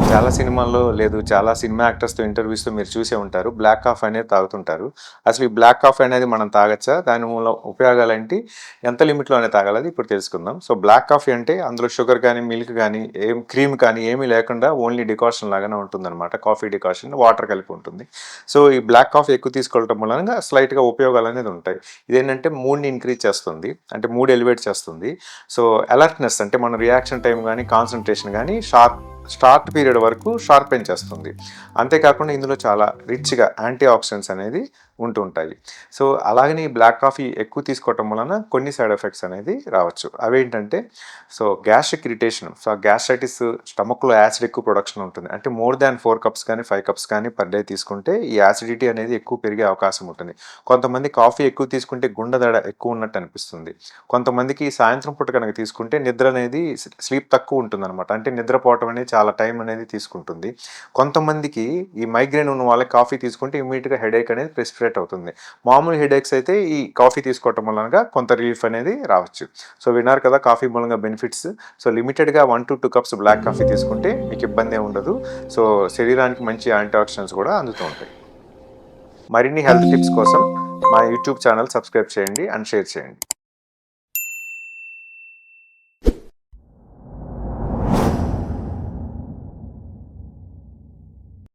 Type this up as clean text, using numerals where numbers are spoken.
చాలా సినిమాల్లో లేదు చాలా సినిమా యాక్టర్స్‌తో ఇంటర్వ్యూస్‌తో మీరు చూసే ఉంటారు. బ్లాక్ కాఫీ అనేది తాగుతుంటారు. అసలు ఈ బ్లాక్ కాఫీ అనేది మనం తాగొచ్చా? దాని మూల ఉపయోగాలేంటి? ఎంత లిమిట్‌లోనే తాగాలి అది ఇప్పుడు తెలుసుకుందాం. సో, బ్లాక్ కాఫీ అంటే అందులో షుగర్ గానీ, మిల్క్ గానీ, క్రీమ్ కానీ ఏమీ లేకుండా ఓన్లీ డికాషన్ లాగానే ఉంటుందనమాట. కాఫీ డికాషన్ వాటర్ కలిపి ఉంటుంది. సో, ఈ బ్లాక్ కాఫీ ఎక్కువ తీసుకోవటం మూలంగా స్లైట్‌గా ఉపయోగాలనేది ఉంటాయి. ఇదేంటంటే మూడ్‌ని ఇంక్రీజ్ చేస్తుంది. అంటే మూడ్ ఎలివేట్ చేస్తుంది. సో, అలర్ట్‌నెస్ అంటే మన రియాక్షన్ టైమ్ గానీ, కాన్సంట్రేషన్ గానీ స్టార్ట్ పీరియడ్ వరకు షార్పెన్ చేస్తుంది. అంతేకాకుండా ఇందులో చాలా రిచ్‌గా యాంటీ ఆక్సిడెంట్స్ అనేది ఉంటుంటాయి. సో, అలాగని ఈ బ్లాక్ కాఫీ ఎక్కువ తీసుకోవటం వలన కొన్ని సైడ్ ఎఫెక్ట్స్ అనేది రావచ్చు. అవేంటంటే so, gastric irritation. So, gastritis స్టమక్‌లో యాసిడ్ ఎక్కువ ప్రొడక్షన్ ఉంటుంది. అంటే మోర్ దాన్ 4 కప్స్ కానీ, 5 కప్స్ కానీ పర్ డే తీసుకుంటే ఈ యాసిడిటీ అనేది ఎక్కువ పెరిగే అవకాశం ఉంటుంది. కొంతమంది కాఫీ ఎక్కువ తీసుకుంటే గుండె దడ ఎక్కువ ఉన్నట్టు అనిపిస్తుంది. కొంతమందికి సాయంత్రం పూట కనుక తీసుకుంటే నిద్ర అనేది స్లీప్ తక్కువ ఉంటుందన్నమాట. అంటే నిద్రపోవటం అనేది చాలా టైం అనేది తీసుకుంటుంది. కొంతమందికి ఈ మైగ్రేన్ ఉన్న వాళ్ళకి కాఫీ తీసుకుంటే ఇమ్మీడియట్‌గా హెడేక్ అనేది ప్రిస్క్రైబ్ అవుతుంది. మామూలు హెడేక్స్ అయితే ఈ కాఫీ తీసుకోవటం వలన కొంత రిలీఫ్ అనేది రావచ్చు. సో, విన్నారు కదా కాఫీ మూలంగా బెనిఫిట్స్. సో, లిమిటెడ్‌గా 1-2 కప్స్ బ్లాక్ కాఫీ తీసుకుంటే మీకు ఇబ్బందేం ఉండదు. సో, శరీరానికి మంచి యాంటీ ఆక్సిడెంట్స్ కూడా అందుతూ ఉంటాయి. మరిన్ని హెల్త్ టిప్స్ కోసం మా యూట్యూబ్ ఛానల్ సబ్స్క్రైబ్ చేయండి అండ్ షేర్ చేయండి.